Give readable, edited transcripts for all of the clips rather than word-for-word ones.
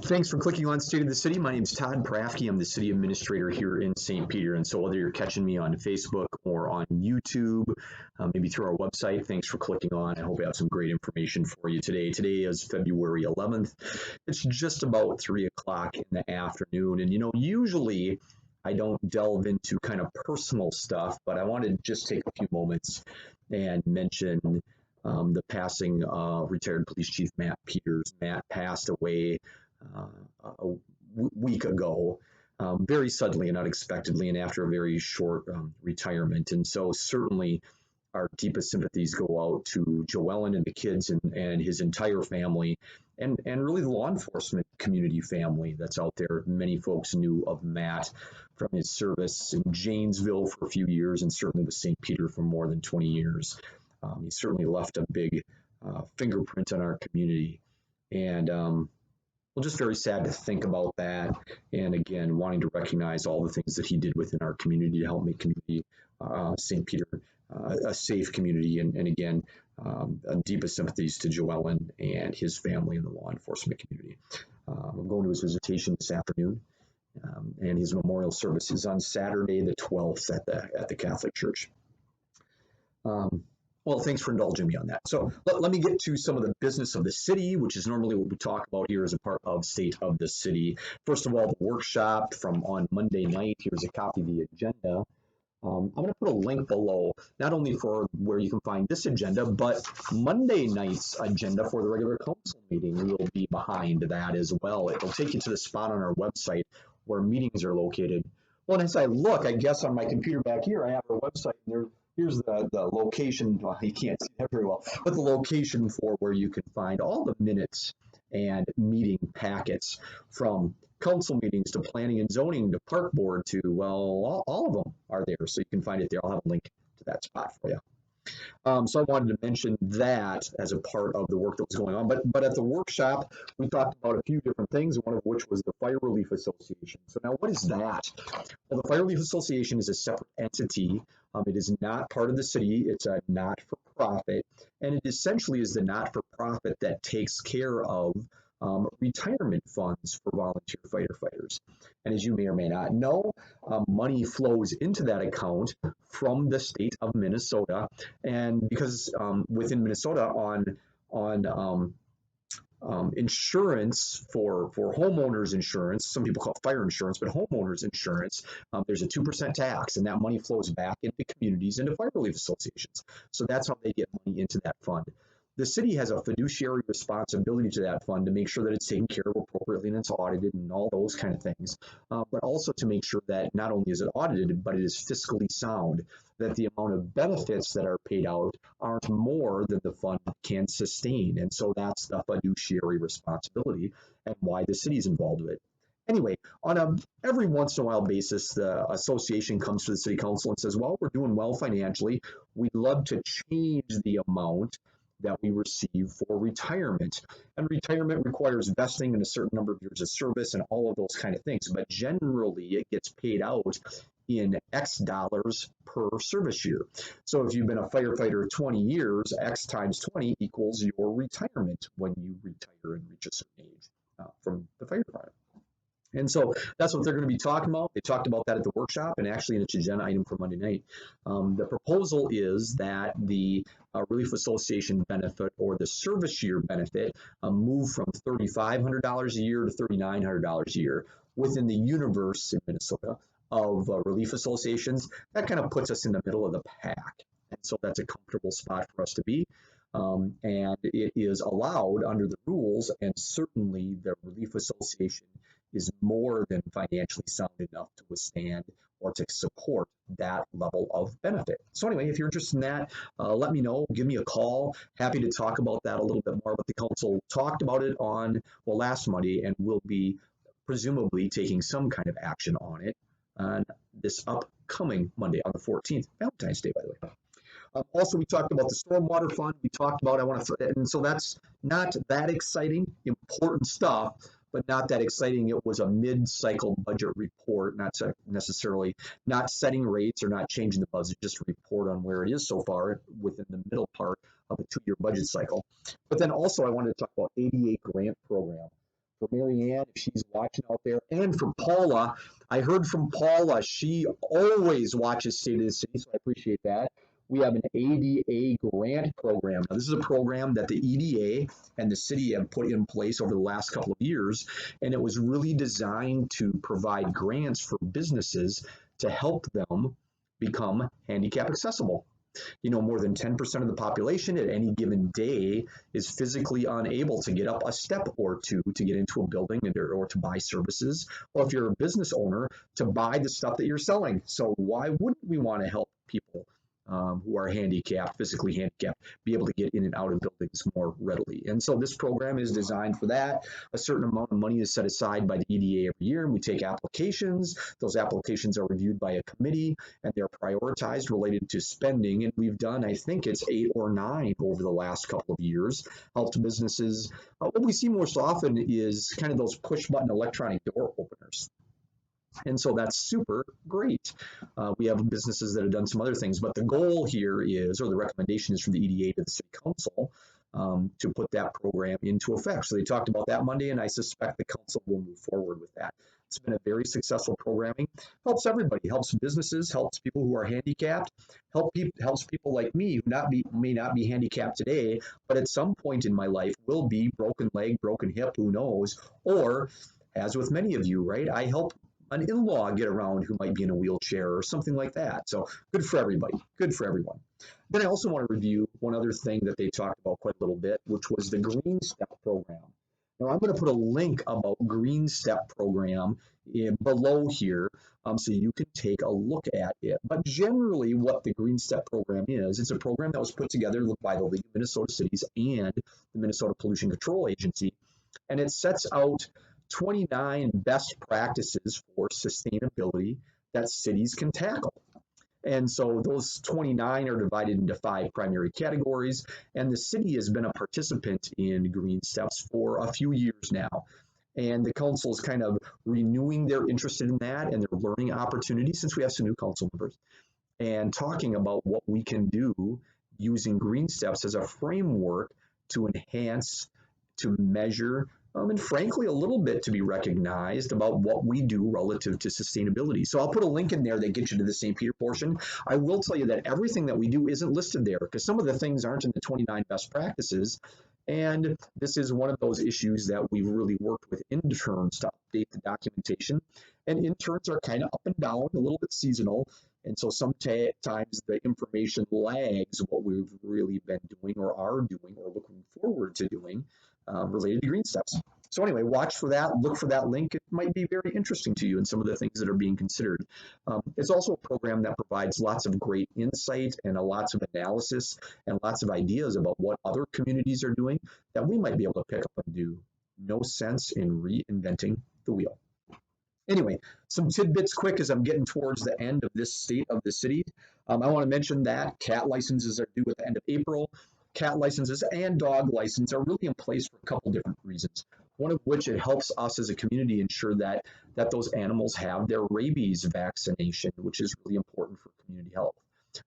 Thanks for clicking on State of the City. My name is Todd Prafke. I'm the city administrator here in St. Peter. And so whether you're catching me on Facebook or on YouTube, maybe through our website, thanks for clicking on. I hope I have some great information for you today. Today is February 11th. It's just about 3 o'clock in the afternoon. And, usually I don't delve into kind of personal stuff, but I want to just take a few moments and mention the passing of retired police chief Matt Peters. Matt passed away a week ago, very suddenly and unexpectedly, and after a very short retirement. And so certainly our deepest sympathies go out to Joellen and the kids and his entire family, and really the law enforcement community family that's out there. Many folks knew of Matt from his service in Janesville for a few years, and certainly with St. Peter for more than 20 years. He certainly left a big fingerprint on our community. And well, just very sad to think about that. And again, wanting to recognize all the things that he did within our community to help make community, St. Peter, a safe community. And again, deepest sympathies to Joellen and his family and the law enforcement community. I'm going to his visitation this afternoon, and his memorial service is on Saturday the 12th at the Catholic Church. Well, thanks for indulging me on that. So let me get to some of the business of the city, which is normally what we talk about here as a part of State of the City. First of all, the workshop from on Monday night. Here's a copy of the agenda. I'm going to put a link below, not only for where you can find this agenda, but Monday night's agenda for the regular council meeting will be behind that as well. It'll take you to the spot on our website where meetings are located. Well, and as I look, I guess on my computer back here, I have our website, and here's the location. Well, you can't see that very well, but the location for where you can find all the minutes and meeting packets from council meetings to planning and zoning to park board to, well, all of them are there. So you can find it there. I'll have a link to that spot for you. So I wanted to mention that as a part of the work that was going on. But at the workshop, we talked about a few different things, one of which was the Fire Relief Association. So now what is that? Well, the Fire Relief Association is a separate entity. It is not part of the city. It's a not-for-profit. And it essentially is the not-for-profit that takes care of retirement funds for volunteer firefighters. And as you may or may not know, money flows into that account from the state of Minnesota. And because within Minnesota on insurance for homeowners insurance, some people call it fire insurance, but homeowners insurance, there's a 2% tax, and that money flows back into communities, into fire relief associations. So that's how they get money into that fund. The city has a fiduciary responsibility to that fund to make sure that it's taken care of appropriately and it's audited and all those kind of things, but also to make sure that not only is it audited, but it is fiscally sound, that the amount of benefits that are paid out aren't more than the fund can sustain. And so that's the fiduciary responsibility and why the city is involved with it. Anyway, on a every once in a while basis, the association comes to the city council and says, well, we're doing well financially. We'd love to change the amount that we receive for retirement. And retirement requires vesting in a certain number of years of service and all of those kind of things. But generally, it gets paid out in X dollars per service year. So if you've been a firefighter 20 years, X times 20 equals your retirement when you retire and reach a certain age from the fire department. And so that's what they're going to be talking about. They talked about that at the workshop and actually in its agenda item for Monday night. The proposal is that the Relief Association benefit or the service year benefit move from $3,500 a year to $3,900 a year within the universe in Minnesota of relief associations. That kind of puts us in the middle of the pack. And so that's a comfortable spot for us to be. And it is allowed under the rules, and certainly the Relief Association is more than financially sound enough to withstand or to support that level of benefit. So anyway, if you're interested in that, let me know, give me a call. Happy to talk about that a little bit more, but the council talked about it on, well, last Monday, and will be presumably taking some kind of action on it on this upcoming Monday on the 14th, Valentine's Day, by the way. Also, we talked about the Stormwater Fund. We talked about, and so that's not that exciting, important stuff, but not that exciting. It was a mid-cycle budget report, not necessarily not setting rates or not changing the budget, just a report on where it is so far within the middle part of a 2-year budget cycle. But then also I wanted to talk about ADA grant program for Marianne, if she's watching out there, and for Paula. I heard from Paula. She always watches State of the City, so I appreciate that. We have an ADA grant program. Now, this is a program that the EDA and the city have put in place over the last couple of years, and it was really designed to provide grants for businesses to help them become handicap accessible. More than 10% of the population at any given day is physically unable to get up a step or two to get into a building or to buy services, or if you're a business owner, to buy the stuff that you're selling. So why wouldn't we want to help people who are handicapped, physically handicapped, be able to get in and out of buildings more readily? And so this program is designed for that. A certain amount of money is set aside by the EDA every year, and we take applications. Those applications are reviewed by a committee, and they're prioritized related to spending. And we've done, I think it's 8 or 9 over the last couple of years, helped businesses. What we see most often is kind of those push button electronic door openers. And so that's super great. We have businesses that have done some other things, but the goal here is, or the recommendation is from the EDA to the City Council to put that program into effect. So they talked about that Monday, and I suspect the council will move forward with that. It's been a very successful programming. Helps everybody, helps businesses, helps people who are handicapped, helps people like me who may not be handicapped today, but at some point in my life will be broken leg, broken hip, who knows, or as with many of you, right? I help an in-law get around who might be in a wheelchair or something like that. So good for everybody, good for everyone. Then I also want to review one other thing that they talked about quite a little bit, which was the Green Step program. Now I'm going to put a link about Green Step program below here so you can take a look at it. But generally what the Green Step program is, it's a program that was put together by the League of Minnesota Cities and the Minnesota Pollution Control Agency, and it sets out 29 best practices for sustainability that cities can tackle. And so those 29 are divided into 5 primary categories, and the city has been a participant in Green Steps for a few years now. And the council is kind of renewing their interest in that and their learning opportunities, since we have some new council members, and talking about what we can do using Green Steps as a framework to enhance, to measure, and frankly, a little bit to be recognized about what we do relative to sustainability. So I'll put a link in there that gets you to the St. Peter portion. I will tell you that everything that we do isn't listed there because some of the things aren't in the 29 best practices. And this is one of those issues that we've really worked with interns to update the documentation. And interns are kind of up and down, a little bit seasonal. And so sometimes the information lags what we've really been doing or are doing or looking forward to doing related to Green Steps. So anyway, watch for that, look for that link. It might be very interesting to you in some of the things that are being considered. It's also a program that provides lots of great insight and lots of analysis and lots of ideas about what other communities are doing that we might be able to pick up and do. No sense in reinventing the wheel. Anyway, some tidbits quick as I'm getting towards the end of this State of the City. I want to mention that cat licenses are due at the end of April. Cat licenses and dog license are really in place for a couple different reasons. One of which, it helps us as a community ensure that those animals have their rabies vaccination, which is really important for community health.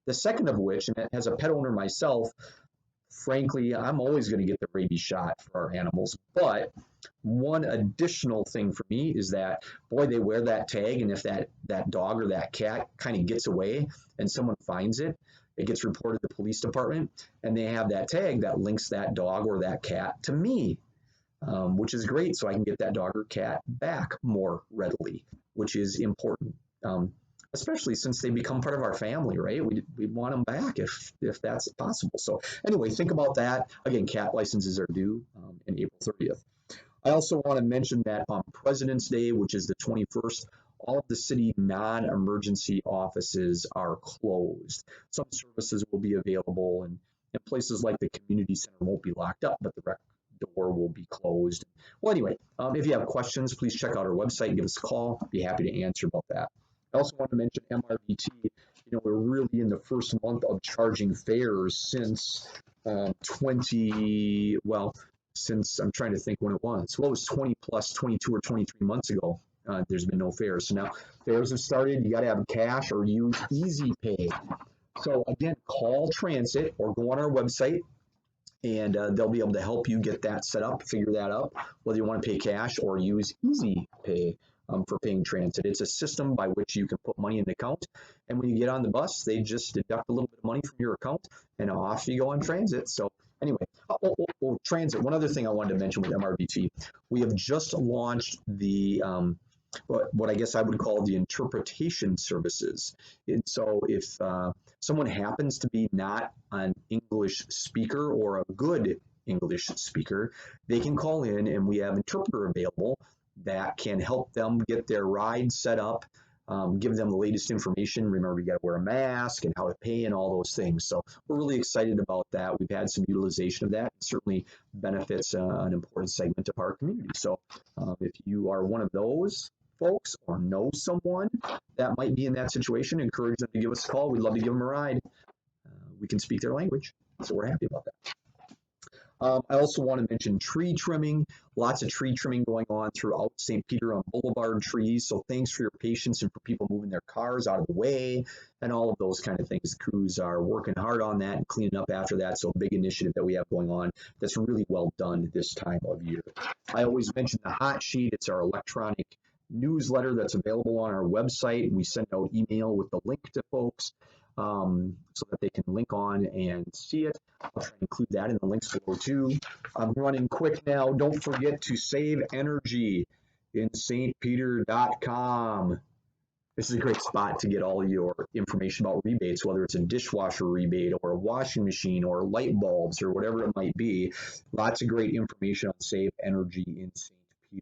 The second of which, and as a pet owner myself, frankly, I'm always going to get the rabies shot for our animals. But one additional thing for me is that, boy, they wear that tag, and if that dog or that cat kind of gets away and someone finds it, it gets reported to the police department, and they have that tag that links that dog or that cat to me, which is great, so I can get that dog or cat back more readily, which is important, especially since they become part of our family, right? We want them back if that's possible. So anyway, think about that. Again, cat licenses are due in April 30th. I also want to mention that on President's Day, which is the 21st, all of the city non-emergency offices are closed. Some services will be available, and places like the community center won't be locked up, but the rec door will be closed. Well, anyway, if you have questions, please check out our website and give us a call. I'd be happy to answer about that. I also want to mention MRVT. We're really in the first month of charging fares since since I'm trying to think when it was. Well, it was 22 or 23 months ago. There's been no fares. So now fares have started. You got to have cash or use Easy Pay. So again, call Transit or go on our website and they'll be able to help you get that set up, figure that out, whether you want to pay cash or use Easy Pay for paying transit. It's a system by which you can put money in an account, and when you get on the bus, they just deduct a little bit of money from your account, and off you go on transit. So anyway, transit. One other thing I wanted to mention with MRBT, we have just launched the what I guess I would call the interpretation services. And so if someone happens to be not an English speaker or a good English speaker, they can call in and we have an interpreter available that can help them get their ride set up, give them the latest information. Remember, you got to wear a mask and how to pay and all those things. So we're really excited about that. We've had some utilization of that. It certainly benefits an important segment of our community. So if you are one of those folks or know someone that might be in that situation, encourage them to give us a call. We'd love to give them a ride. We can speak their language, so we're happy about that. I also want to mention tree trimming. Lots of tree trimming going on throughout St. Peter on Boulevard trees. So thanks for your patience and for people moving their cars out of the way and all of those kind of things. The crews are working hard on that and cleaning up after that. So a big initiative that we have going on that's really well done this time of year. I always mention the hot sheet. It's our electronic newsletter that's available on our website. We send out email with the link to folks so that they can link on and see it. I'll try to include that in the links below too. I'm running quick now. Don't forget to save energy in stpeter.com. This is a great spot to get all your information about rebates, whether it's a dishwasher rebate or a washing machine or light bulbs or whatever it might be. Lots of great information on save energy in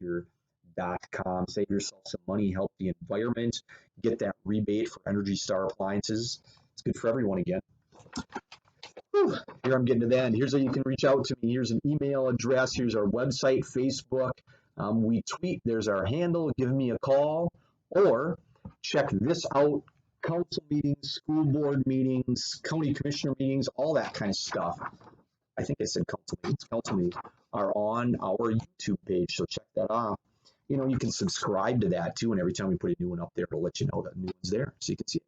stpeter.com. Save yourself some money, help the environment, get that rebate for Energy Star appliances. It's good for everyone again. Whew, here I'm getting to the end. Here's how you can reach out to me. Here's an email address. Here's our website, Facebook. We tweet. There's our handle. Give me a call or check this out. Council meetings, school board meetings, county commissioner meetings, all that kind of stuff. I think I said council meetings. Council meetings are on our YouTube page, so check that out. You know, you can subscribe to that too, and every time we put a new one up there, it'll let you know that new one's there, so you can see it.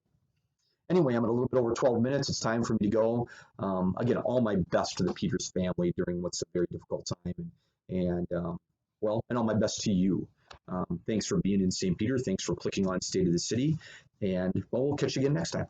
Anyway, I'm at a little bit over 12 minutes. It's time for me to go. Again, all my best to the Peters family during what's a very difficult time, and all my best to you. Thanks for being in St. Peter. Thanks for clicking on State of the City, and well, we'll catch you again next time.